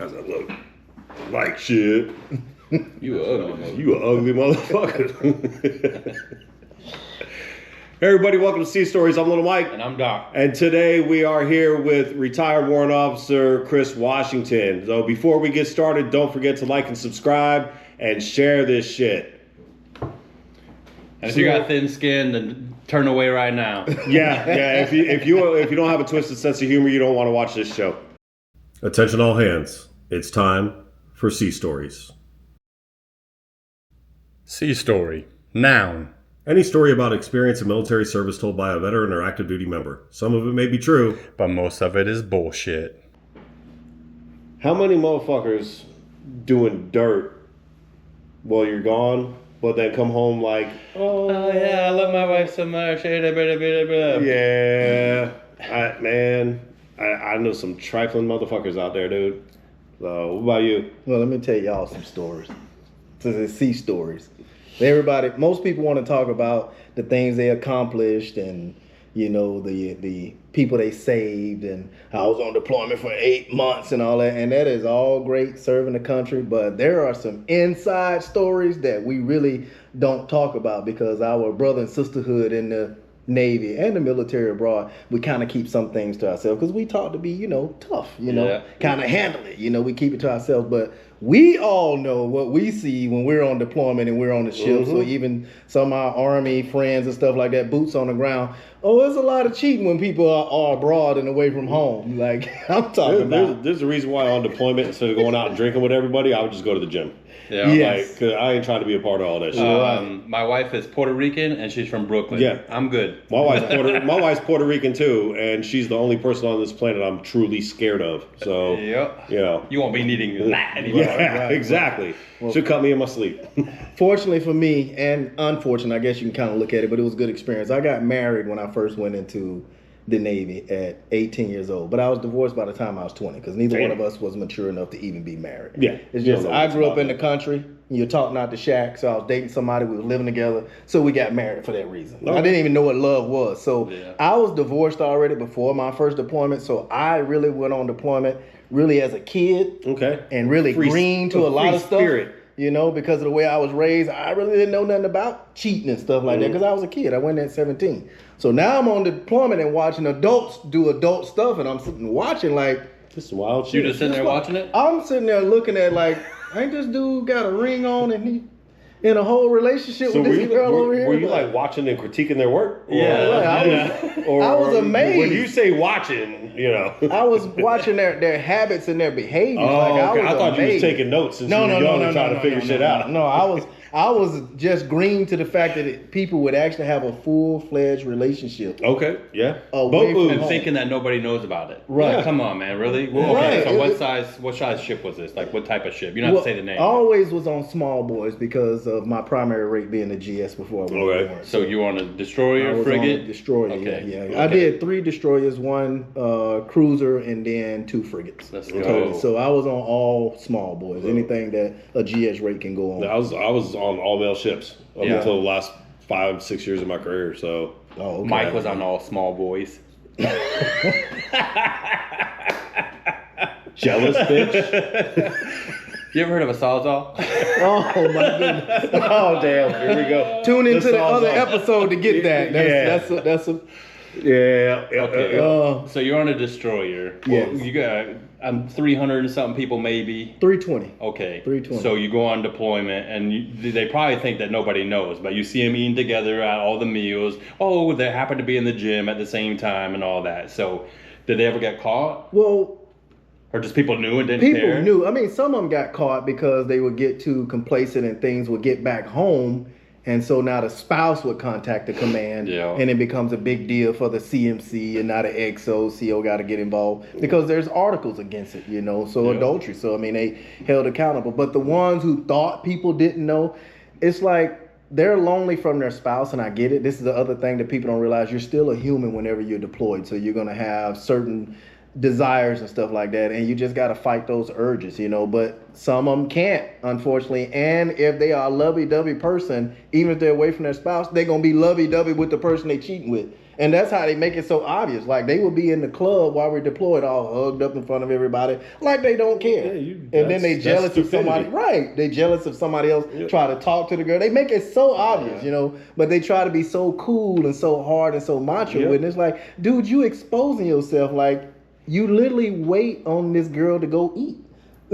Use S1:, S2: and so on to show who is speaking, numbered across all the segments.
S1: I said, look, like shit.
S2: You ugly.
S1: You an ugly motherfucker. Hey everybody, welcome to Sea Stories. I'm Little Mike.
S2: And I'm Doc.
S1: And today we are here with retired Warrant Officer Chris Washington. So before we get started, don't forget to like and subscribe and share this shit.
S2: And if you got thin skin, then turn away right now.
S1: Yeah. If you don't have a twisted sense of humor, you don't want to watch this show. Attention all hands. It's time for Sea Stories.
S2: Sea story. Noun.
S1: Any story about experience in military service told by a veteran or active duty member. Some of it may be true,
S2: But most of it is bullshit.
S1: how many motherfuckers doing dirt while you're gone, but then come home like,
S2: Oh yeah, I love my wife so much.
S1: yeah, I know some trifling motherfuckers out there, dude. So, what about you?
S3: Well, let me tell y'all some stories. This is sea stories. Most people want to talk about the things they accomplished and, you know, the people they saved, and I was on deployment for 8 months and all that. And that is all great, serving the country. But there are some inside stories that we really don't talk about because our brother and sisterhood in the Navy and the military abroad, we kind of keep some things to ourselves because we taught to be, tough, kind of handle it. We keep it to ourselves. But we all know what we see when we're on deployment and we're on the ship. So even some of our Army friends and stuff like that, boots on the ground. Oh, there's a lot of cheating when people are abroad and away from home. Like I'm talking about.
S1: There's a reason why on deployment, instead of going out and drinking with everybody, I would just go to the gym.
S2: Yeah.
S3: Yes.
S1: Cause I ain't trying to be a part of all that shit.
S2: My wife is Puerto Rican and she's from Brooklyn.
S1: Yeah.
S2: I'm good.
S1: My wife's Puerto Rican too, and she's the only person on this planet I'm truly scared of. So,
S2: Yep.
S1: yeah.
S2: You won't be needing that anymore.
S1: Yeah, exactly. She'll cut me in my sleep.
S3: Fortunately for me, and unfortunately, I guess you can kind of look at it, but it was a good experience. I got married when I first went into the Navy at 18 years old, but I was divorced by the time I was 20 because neither one of us was mature enough to even be married.
S1: Yeah.
S3: It's just, I grew up in the country. You're taught not to shack, so I was dating somebody, we were living together, so we got married for that reason.
S1: Okay.
S3: I didn't even know what love was. So
S2: Yeah.
S3: I was divorced already before my first deployment, so I really went on deployment really as a kid.
S1: Okay.
S3: And really green to a lot of stuff.
S1: Spirit.
S3: Because of the way I was raised, I really didn't know nothing about cheating and stuff like that because I was a kid. I went in at 17. So now I'm on deployment and watching adults do adult stuff, and I'm sitting watching like,
S1: This is wild shit.
S2: You just sitting there watching it?
S3: I'm sitting there looking at like, ain't this dude got a ring on and he in a whole relationship with this girl over here?
S1: Were you like watching and critiquing their work?
S2: Yeah.
S3: I was amazed.
S1: When you say watching,
S3: I was watching their habits and their behaviors.
S1: Oh,
S3: I
S1: okay. I thought you was
S3: amazed.
S1: taking notes since you were young and trying to figure shit out.
S3: No, I was just green to the fact that people would actually have a full-fledged relationship.
S1: Okay, yeah.
S3: Away from
S2: And
S3: home.
S2: thinking that nobody knows about it.
S3: Right.
S2: Like, come on, man, really? Well,
S3: Right.
S2: okay, so what size ship was this? Like, what type of ship? You don't have to say the name.
S3: I always was on small boys because of my primary rate being a GS before I went
S1: Okay.
S3: to war.
S2: So you were on a
S3: I
S2: destroyer,
S3: was
S2: frigate?
S3: on a destroyer,
S2: Okay.
S3: yeah. I did 3 destroyers, 1 cruiser, and then 2 frigates.
S2: Let's
S3: Totally.
S2: go.
S3: So I was on all small boys, anything that a GS rate can go on.
S1: I was on all male ships up
S2: Yeah.
S1: until the last 5-6 years of my career. So
S3: Oh, okay.
S2: Mike was on all small boys.
S1: jealous bitch.
S2: You ever heard of a sawzall?
S3: Oh my goodness!
S1: Oh damn! Here we go.
S3: Tune into the
S1: saw's
S3: other
S1: on.
S3: episode to get that. That's a
S1: Yeah.
S2: Okay. So you're on a destroyer.
S3: Yes.
S2: Well, you got 300 and something people maybe.
S3: 320.
S2: Okay.
S3: 320.
S2: So you go on deployment, and they probably think that nobody knows, but you see them eating together at all the meals. Oh, they happen to be in the gym at the same time and all that. So, did they ever get caught,
S3: Well,
S2: or just people knew and didn't
S3: people
S2: care?
S3: knew. I mean, some of them got caught because they would get too complacent and things would get back home. And so now the spouse would contact the command,
S2: Yeah.
S3: and it becomes a big deal for the CMC and now the XO, CO got to get involved because there's articles against it, so
S2: Yeah.
S3: adultery. So, I mean, they held accountable. But the ones who thought people didn't know, it's like they're lonely from their spouse, and I get it. This is the other thing that people don't realize. You're still a human whenever you're deployed, so you're going to have certain desires and stuff like that, and you just got to fight those urges, but some of them can't, unfortunately. And if they are a lovey-dovey person, even if they're away from their spouse, they're going to be lovey-dovey with the person they cheating with. And that's how they make it so obvious. Like they will be in the club while we're deployed, all hugged up in front of everybody, like they don't care.
S1: Yeah,
S3: and then they jealous of somebody.
S1: stupidity.
S3: Right? They jealous of somebody else. Try to talk to the girl. They make it so obvious, But they try to be so cool and so hard and so macho with it. And it's like, dude, you exposing yourself. Like you literally wait on this girl to go eat.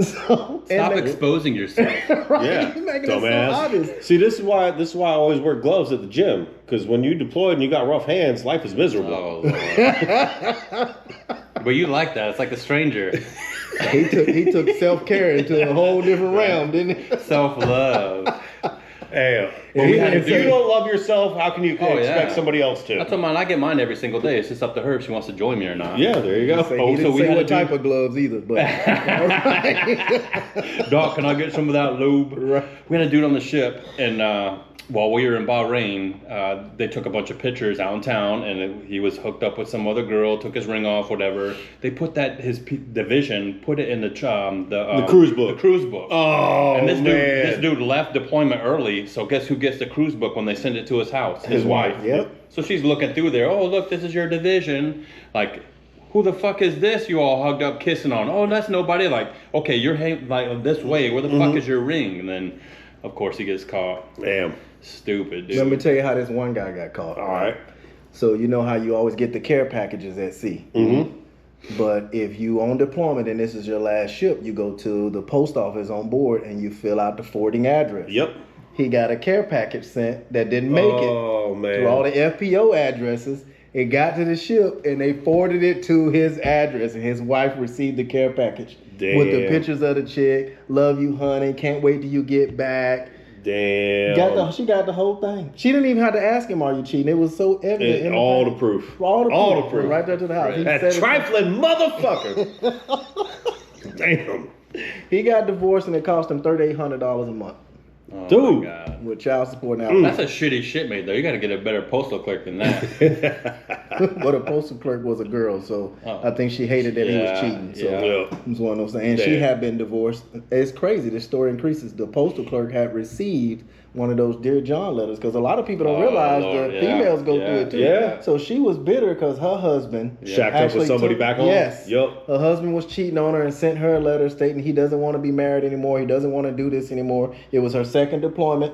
S3: So,
S2: Stop exposing yourself.
S3: Right?
S1: Yeah,
S3: You're making
S1: dumbass.
S3: it so obvious.
S1: See, this is why I always wear gloves at the gym, because when you deployed and you got rough hands, life is miserable.
S2: Oh, Lord. But you like that. It's like The Stranger.
S3: He took self-care into a whole different realm, didn't he?
S2: Self-love.
S1: Hey,
S2: if
S1: if you don't love yourself, how can you expect
S2: yeah.
S1: somebody else to?
S2: I told mine I get mine every single day. It's just up to her if she wants to join me or not.
S1: Yeah, there you go.
S3: He didn't say what type of gloves either, but
S2: Doc, can I get some of that lube?
S3: Right.
S2: We had a dude on the ship, and while we were in Bahrain, they took a bunch of pictures out in town, and he was hooked up with some other girl, took his ring off, whatever. They put his division, put it in the
S1: cruise book.
S2: The cruise book.
S1: Oh,
S2: and this
S1: man.
S2: dude left deployment early, so guess who gets the cruise book when they send it to his house? His wife.
S3: Yep.
S2: So she's looking through there. Oh, look, this is your division. Like, who the fuck is this you all hugged up kissing on? Oh, that's nobody. Like, okay, you're like this way. Where the fuck is your ring? And then, of course, he gets caught.
S1: Damn.
S2: Stupid, dude.
S3: let me tell you how this one guy got caught.
S1: All right.
S3: So you know how you always get the care packages at sea.
S1: Mm-hmm.
S3: But if you on deployment and this is your last ship, you go to the post office on board and you fill out the forwarding address.
S1: Yep.
S3: He got a care package sent that didn't make it
S1: Oh, man.
S3: through all the FPO addresses. It got to the ship and they forwarded it to his address, and his wife received the care package with the
S1: Damn.
S3: pictures of the chick. Love you, honey. Can't wait till you get back.
S1: Damn.
S3: She got the whole thing. She didn't even have to ask him, "Are you cheating?" It was so evident.
S1: And all the proof.
S3: All the proof.
S1: proof.
S3: Right there to the house.
S2: Right.
S3: He
S1: That
S3: said it-
S1: trifling motherfucker. Damn.
S3: He got divorced and it cost him $3,800 a month
S2: Oh,
S1: Dude.
S2: my God.
S3: with child support now.
S2: That's a shitty shipmate, though. You got to get a better postal clerk than that.
S3: But a postal clerk was a girl, so
S2: Oh.
S3: I think she hated that he was
S2: Yeah,
S3: cheating. So
S2: yeah.
S1: Yeah.
S3: it was one of those things. And she
S1: Damn.
S3: had been divorced. It's crazy. The story increases. The postal clerk had received one of those Dear John letters, because a lot of people don't
S2: Oh,
S3: realize
S2: Lord,
S3: the
S2: yeah.
S3: females go
S2: Yeah.
S3: through it too.
S1: Yeah.
S3: So she was bitter because her husband
S1: Shacked up
S3: actually
S1: with somebody
S3: took-
S1: back home?
S3: Yes.
S1: Yup.
S3: Her husband was cheating on her and sent her a letter stating he doesn't want to be married anymore. He doesn't want to do this anymore. It was her second deployment.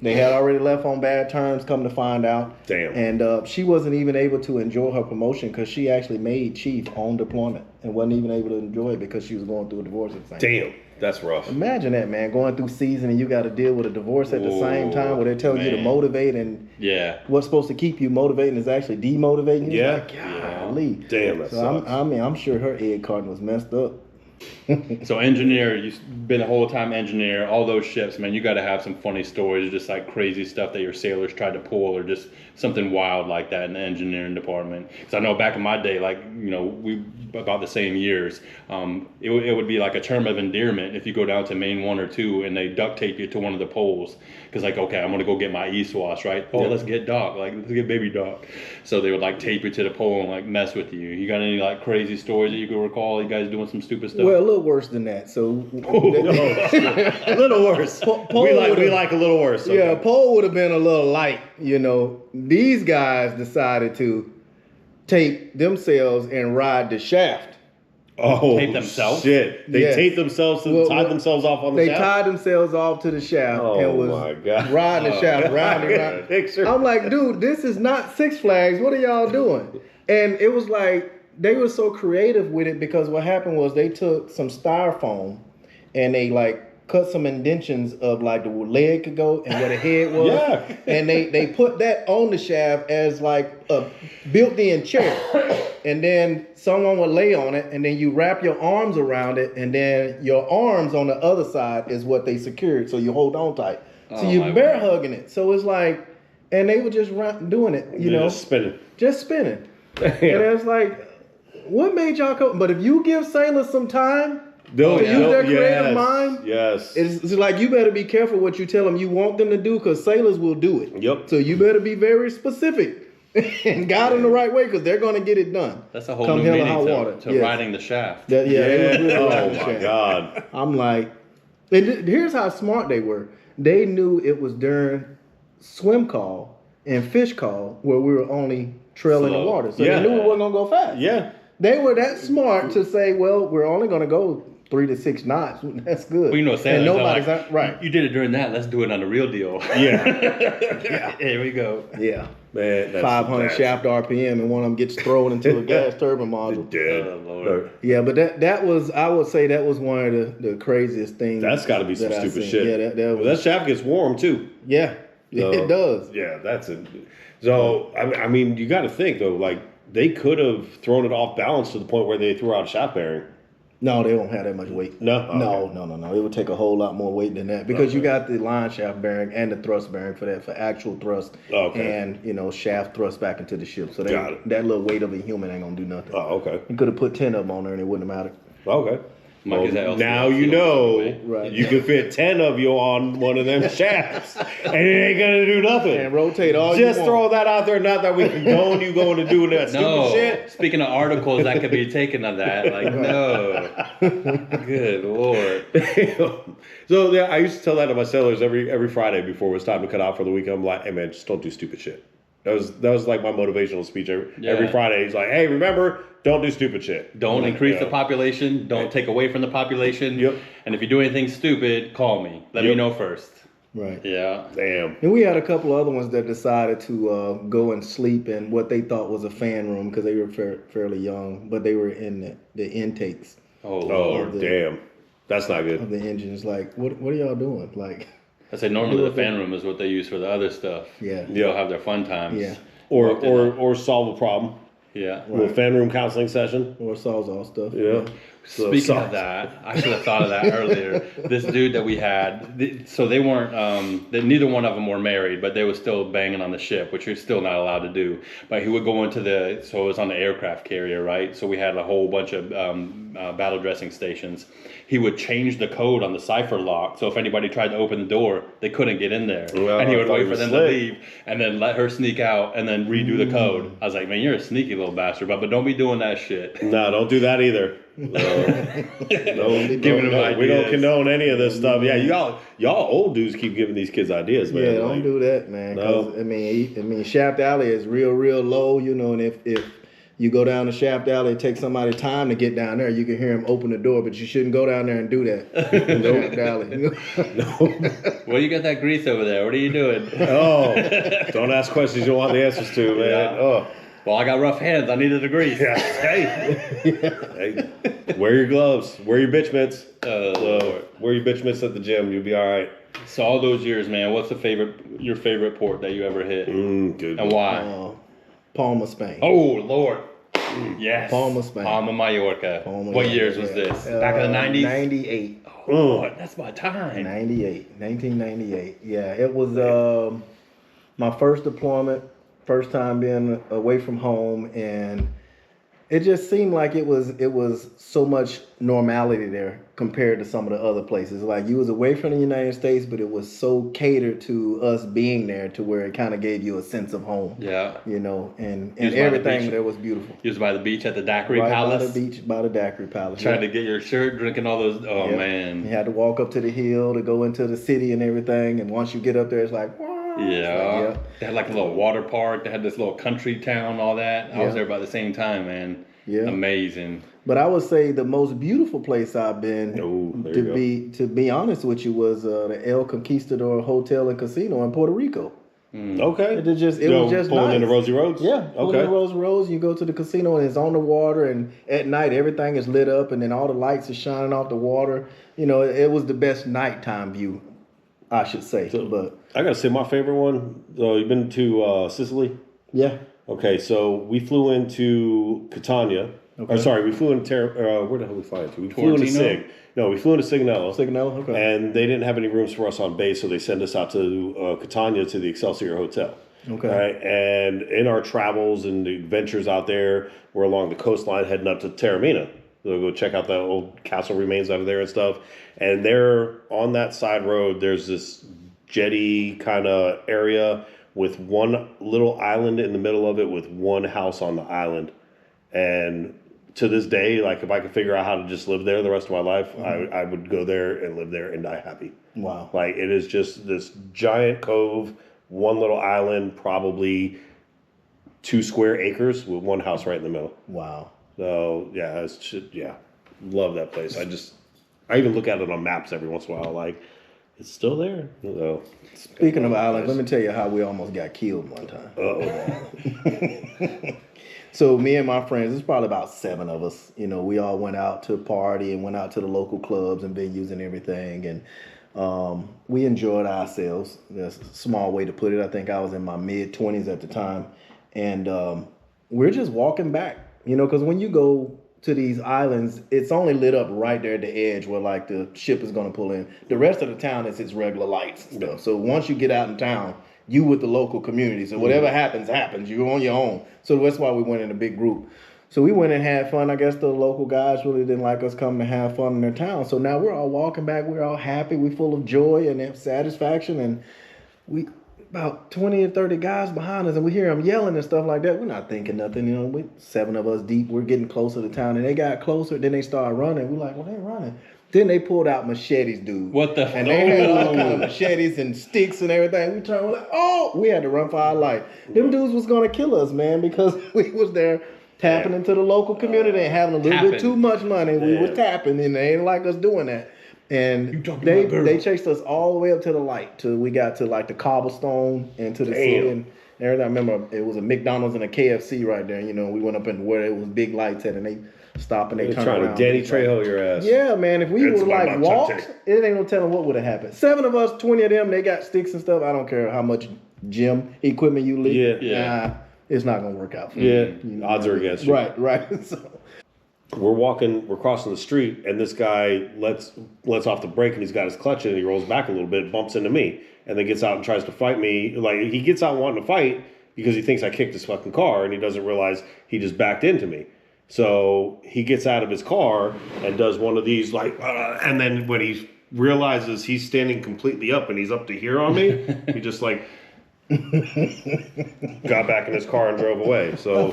S3: They had already left on bad terms, come to find out.
S1: Damn.
S3: And she wasn't even able to enjoy her promotion because she actually made chief on deployment and wasn't even able to enjoy it because she was going through a divorce at the same time.
S1: Damn. That's rough.
S3: Imagine that, man, going through season and you got to deal with a divorce at the same time where they're telling you to
S2: man.
S3: motivate, and
S2: Yeah.
S3: what's supposed to keep you motivating is actually demotivating you.
S1: Yeah.
S3: It's like, golly.
S1: Damn, that
S3: So
S1: sucks.
S3: I'm sure her egg carton was messed up.
S2: So engineer, you've been a whole time engineer, all those ships, man, you got to have some funny stories, just like crazy stuff that your sailors tried to pull, or just something wild like that in the engineering department. Because I know back in my day, like, you know, we about the same years, it would be like a term of endearment if you go down to main 1 or 2 and they duct tape you to one of the poles. Because like, okay, I'm going to go get my E-swash, right? Oh, let's get Doc, like, let's get baby Doc. So they would like tape you to the pole and like mess with you. You got any like crazy stories that you could recall? You guys doing some stupid stuff?
S3: Well, a little worse than that. So
S1: A little worse.
S3: Paul
S1: we
S3: would've-
S1: like a little worse.
S3: yeah,
S1: Okay.
S3: Paul would have been a little light, you know. These guys decided to tape themselves and ride the shaft.
S1: Oh,
S2: Tape themselves?
S1: Shit. They
S3: Yes.
S1: taped themselves and
S3: Well,
S1: tied themselves off on the
S3: They
S1: shaft?
S3: tied themselves off to the shaft
S1: Oh,
S3: and was
S1: my God.
S3: riding the shaft
S1: God.
S3: round and round.
S1: Picture.
S3: I'm like, dude, this is not Six Flags. What are y'all doing? And it was like, they were so creative with it because what happened was they took some styrofoam and they like cut some indentions of like the leg could go and where the head was.
S1: Yeah.
S3: And they put that on the shaft as like a built-in chair. And then someone would lay on it, and then you wrap your arms around it, and then your arms on the other side is what they secured, so you hold on tight. So
S2: Oh,
S3: you
S2: my
S3: bear
S2: God.
S3: hugging it. So it's like, and they were just doing it, you
S1: They're
S3: know,
S1: just spinning.
S3: just spinning. And it's like, what made y'all come? But if you give sailors some time
S1: They'll
S3: to use their creative
S1: yes,
S3: mind,
S1: Yes.
S3: it's like you better be careful what you tell them you want them to do, because sailors will do it.
S1: Yep.
S3: So you better be very specific and guide them the right way, because they're going to get it done.
S2: That's a whole
S3: Come
S2: new
S3: hell or
S2: meaning
S3: high
S2: to,
S3: water.
S2: to
S3: Yes.
S2: riding the shaft.
S3: That, yeah, they was really
S1: Oh
S3: riding the
S1: my
S3: shaft.
S1: God.
S3: I'm like, and here's how smart they were. They knew it was during swim call and fish call where we were only trail in the
S2: Slow.
S3: water. So
S1: Yeah.
S3: they knew it wasn't going to go fast.
S1: Yeah.
S3: They were that smart to say, well, we're only going to go 3 to 6 knots. That's good.
S2: Well, you know,
S3: and
S2: sailors are
S3: nobody's
S2: like,
S3: right.
S2: You did it during that. Let's do it on the real deal.
S1: Yeah.
S2: Here we go.
S3: Yeah.
S1: Man, that's
S3: 500 shaft RPM, and one of them gets thrown into a gas turbine module.
S1: Dead.
S2: Oh, Lord.
S3: Yeah, but that was, I would say that was one of the craziest things.
S1: That's got to be some
S3: that I've
S1: stupid
S3: seen.
S1: shit.
S3: Yeah, that
S1: Well,
S3: was,
S1: that shaft gets warm too.
S3: yeah,
S1: So,
S3: it does.
S1: Yeah, that's it. So I mean, you got to think though, like they could have thrown it off balance to the point where they threw out a shaft bearing.
S3: No, they won't have that much weight.
S1: No? Oh,
S3: No. It would take a whole lot more weight than that because you got the line shaft bearing and the thrust bearing for that, for actual thrust and, shaft thrust back into the ship. So that little weight of a human ain't going to do nothing.
S1: Oh, okay.
S3: You could have put 10 of them on there and it wouldn't have mattered.
S1: Okay.
S2: Mike is
S1: Well,
S2: at
S1: now
S2: LCS,
S1: you know
S3: Right.
S1: you can fit 10 of you on one of them shafts, and it ain't gonna do nothing.
S3: And rotate all
S1: Just
S3: you
S1: throw
S3: want.
S1: that out there. Not that we condone you going to do that
S2: No.
S1: stupid shit.
S2: Speaking of articles that could be taken of that, like, no. Good Lord.
S1: So yeah, I used to tell that to my sailors every Friday before it was time to cut out for the week. I'm like, hey man, just don't do stupid shit. That was like my motivational speech every Friday. He's like, hey, remember, don't do stupid shit.
S2: Don't increase the population. Don't take away from the population.
S1: Yep.
S2: And if you do anything stupid, call me. Let me know first.
S3: Right.
S2: Yeah.
S1: Damn.
S3: And we had a couple of other ones that decided to go and sleep in what they thought was a fan room because they were fairly young, but they were in the intakes
S2: Oh,
S1: Oh,
S2: Lord.
S1: damn. That's not good.
S3: of the engines. Like, what are y'all doing? Like,
S2: I say normally the fan room is what they use for the other stuff.
S3: yeah.
S2: They'll have their fun times.
S3: Yeah.
S1: Or solve a problem.
S2: Yeah.
S1: A little fan room counseling session.
S3: Or Sawzall stuff.
S1: Yeah. So,
S2: Speaking of that, I should have thought of that earlier. This dude that we had, so they weren't, neither one of them were married, but they were still banging on the ship, which you're still not allowed to do. But he would go into so it was on the aircraft carrier, right? So we had a whole bunch of battle dressing stations. He would change the code on the cipher lock, so if anybody tried to open the door, they couldn't get in there.
S1: Well,
S2: and he would
S1: I thought
S2: wait
S1: he
S2: for
S1: was
S2: them
S1: slick.
S2: to leave, and then let her sneak out, and then redo the code. I was like, man, you're a sneaky little bastard, but don't be doing that shit.
S1: No, don't do that either.
S2: Giving them ideas.
S1: We don't condone any of this stuff. Yeah, y'all old dudes keep giving these kids ideas, man.
S3: Yeah, don't do that, man. 'Cause,
S1: No.
S3: I mean, Shaft Alley is real low, and if you go down the Shaft Alley, it takes somebody time to get down there. You can hear him open the door, but you shouldn't go down there and do that. Shaft Alley.
S2: Well, you got that grease over there. What are you doing?
S1: Oh, don't ask questions you don't want the answers to, man.
S2: Yeah.
S1: Oh,
S2: Well, I got rough hands. I needed the grease.
S1: yeah. Hey, wear your gloves. Wear your bitch mitts. Wear your bitch mitts at the gym. You'll be all right.
S2: So all those years, man, what's your favorite port that you ever hit,
S1: Good.
S2: and why?
S3: Palma, Spain.
S2: Oh Lord, yes.
S3: Palma, Spain.
S2: Palma, Mallorca.
S3: Palma,
S2: What
S3: yeah,
S2: years was
S3: yeah.
S2: this? Back in the 90s?
S3: 98.
S2: Oh, Lord, that's my time.
S3: 1998. Yeah, it was my first deployment, first time being away from home, and it just seemed like it was so much normality there compared to some of the other places. Like you was away from the United States, but it was so catered to us being there to where it kind of gave you a sense of home.
S2: Yeah.
S3: And
S2: You was by the
S3: everything
S2: beach?
S3: there was beautiful.
S2: You was by the beach at the Daiquiri
S3: Right
S2: Palace.
S3: by the beach, by the Daiquiri Palace.
S2: Trying to get your shirt, drinking all those. Oh
S3: Yep.
S2: man.
S3: You had to walk up to the hill to go into the city and everything. And once you get up there, it's like, wow.
S2: Yeah.
S3: It's like,
S2: They had like a little water park. They had this little country town, all that. I was
S3: Yeah.
S2: there by the same time, man.
S3: Yeah.
S2: Amazing.
S3: But I would say the most beautiful place I've been,
S1: Oh, there you go.
S3: to be honest with you, was the El Conquistador Hotel and Casino in Puerto Rico.
S1: Okay.
S3: It was just
S1: pulling
S3: nice.
S1: into Rosie Roads?
S3: Yeah,
S1: Okay.
S3: the Rose Roads. You go to the casino and it's on the water, and at night everything is lit up, and then all the lights are shining off the water. It was the best nighttime view, I should say. But
S1: I gotta say my favorite one. You've been to Sicily?
S3: yeah,
S1: Okay, so we flew into Catania.
S3: Okay.
S1: Or sorry, we flew into where the hell did we fly into? We flew into
S2: Tortino?
S1: Sig. No, we flew into Signello.
S3: Signello. Okay.
S1: And they didn't have any rooms for us on base, so they sent us out to Catania to the Excelsior Hotel.
S3: Okay.
S1: Right? And in our travels and the adventures out there, we're along the coastline heading up to Taormina. So go check out the old castle remains out of there and stuff. And there on that side road, there's this jetty kind of area with one little island in the middle of it with one house on the island. And to this day, like if I could figure out how to just live there the rest of my life, I would go there and live there and die happy.
S3: Wow.
S1: Like it is just this giant cove, one little island, probably 2 square acres with one house right in the middle.
S3: Wow.
S1: So yeah, love that place. I even look at it on maps every once in a while. Like, it's still there. So,
S3: Speaking of islands, let me tell you how we almost got killed one time. So me and my friends, it's probably about 7 of us. You know, we all went out to party and went out to the local clubs and venues and everything, and we enjoyed ourselves. That's a small way to put it. I think I was in my mid-20s at the time, and we're just walking back. You know, because when you go to these islands, it's only lit up right there at the edge where like the ship is going to pull in. The rest of the town is its regular lights and stuff. So once you get out in town, you with the local community. So whatever happens. You're on your own. So that's why we went in a big group. So we went and had fun. I guess the local guys really didn't like us coming to have fun in their town. So now we're all walking back. We're all happy. We're full of joy and satisfaction. And we about 20 or 30 guys behind us, and we hear them yelling and stuff like that. We're not thinking nothing. You know, we 7 of us deep. We're getting closer to town. And they got closer. Then they started running. We're like, well, they're running. Then they pulled out machetes, dude.
S2: What the?
S3: And they had all kind of machetes and sticks and everything. We turned, we're like, oh, we had to run for our life. Them dudes was gonna kill us, man, because we was there tapping into the local community and having a little bit too much money. We was tapping, and they ain't like us doing that. And they chased us all the way up to the light till we got to like the cobblestone and to the city and everything. I remember it was a McDonald's and a KFC right there. You know, we went up in where it was big lights at, and they stopped and they turned
S1: trying
S3: around.
S1: to Danny Trejo your ass.
S3: Yeah, man. If we would like walked, it ain't no telling what would have happened. 7 of us, 20 of them, they got sticks and stuff. I don't care how much gym equipment you leave. Nah, it's not gonna work out for you.
S1: You know, odds are against you.
S3: Right. So
S1: we're crossing the street, and this guy lets off the brake, and he's got his clutch in, and he rolls back a little bit, bumps into me, and then gets out and tries to fight me. Like, he gets out wanting to fight because he thinks I kicked his fucking car, and he doesn't realize he just backed into me. So he gets out of his car and does one of these, like, and then when he realizes he's standing completely up and he's up to here on me, he just like got back in his car and drove away. So,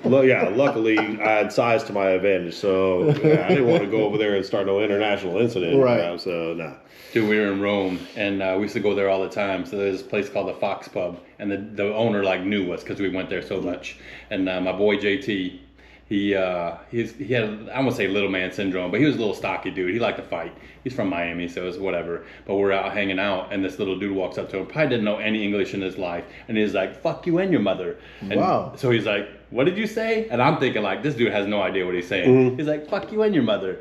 S1: luckily I had size to my advantage. So I didn't want to go over there and start no international incident.
S3: Right.
S1: So, nah.
S2: Dude, we were in Rome, and we used to go there all the time. So there's this place called the Fox Pub, and the owner like knew us because we went there so much. And my boy JT, he had, I won't say little man syndrome, but he was a little stocky dude. He liked to fight. He's from Miami, so it was whatever. But we're out hanging out, and this little dude walks up to him. Probably didn't know any English in his life, and he's like, "Fuck you and your mother." And
S3: wow.
S2: So he's like, "What did you say?" And I'm thinking like, this dude has no idea what he's saying. Mm-hmm. He's like, "Fuck you and your mother."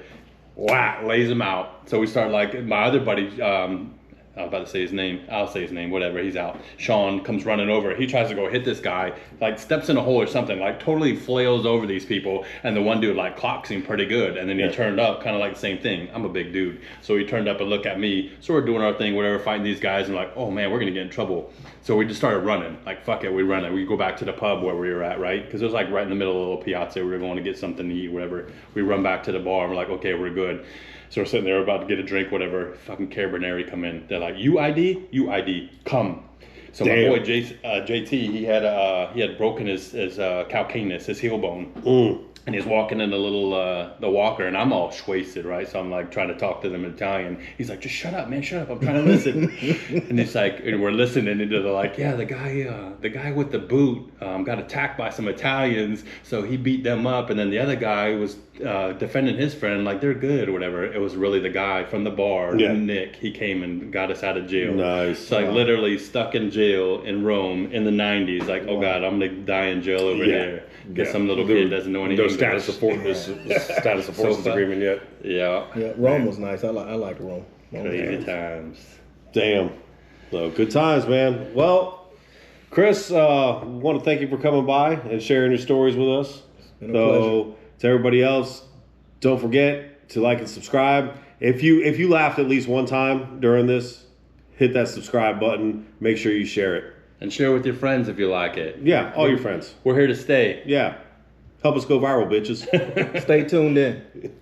S2: Whack, lays him out. So we start like, my other buddy, I was about to say his name. I'll say his name, whatever. He's out. Sean comes running over. He tries to go hit this guy, like steps in a hole or something, like totally flails over these people. And the one dude like clocks him pretty good. And then he turned up, kind of like the same thing. I'm a big dude. So he turned up and looked at me. So we're doing our thing, whatever, fighting these guys. And like, oh man, we're going to get in trouble. So we just started running. Like, fuck it, we run it. We go back to the pub where we were at, right? Because it was like right in the middle of a little piazza. We were going to get something to eat, whatever. We run back to the bar and we're like, okay, we're good. So we're sitting there about to get a drink, whatever. Fucking Carabineri come in. They're like, you ID, come. So my boy JT, he had broken his calcaneus, his heel bone. And he's walking in the little the walker, and I'm all wasted, right? So I'm like trying to talk to them in Italian. He's like, just shut up, man, shut up. I'm trying to listen. And it's like, and we're listening, and they're like, yeah, the guy with the boot got attacked by some Italians, so he beat them up, and then the other guy was defending his friend, like they're good or whatever. It was really the guy from the bar, Nick. He came and got us out of jail.
S1: Nice.
S2: So like literally stuck in jail in Rome in the 90s. Like, oh God, I'm gonna die in jail over here. Get some little kid doesn't know anything.
S1: No status of forces agreement yet.
S3: Yeah, Rome was nice. I like Rome.
S2: Crazy times.
S1: Damn. So good times, man. Well, Chris, want to thank you for coming by and sharing your stories with us.
S3: It's been a pleasure.
S1: To everybody else, don't forget to like and subscribe. If you laughed at least one time during this, hit that subscribe button. Make sure you share it.
S2: And share with your friends if you like it.
S1: Yeah, all your friends.
S2: We're here to stay.
S1: Yeah. Help us go viral, bitches.
S3: Stay tuned in.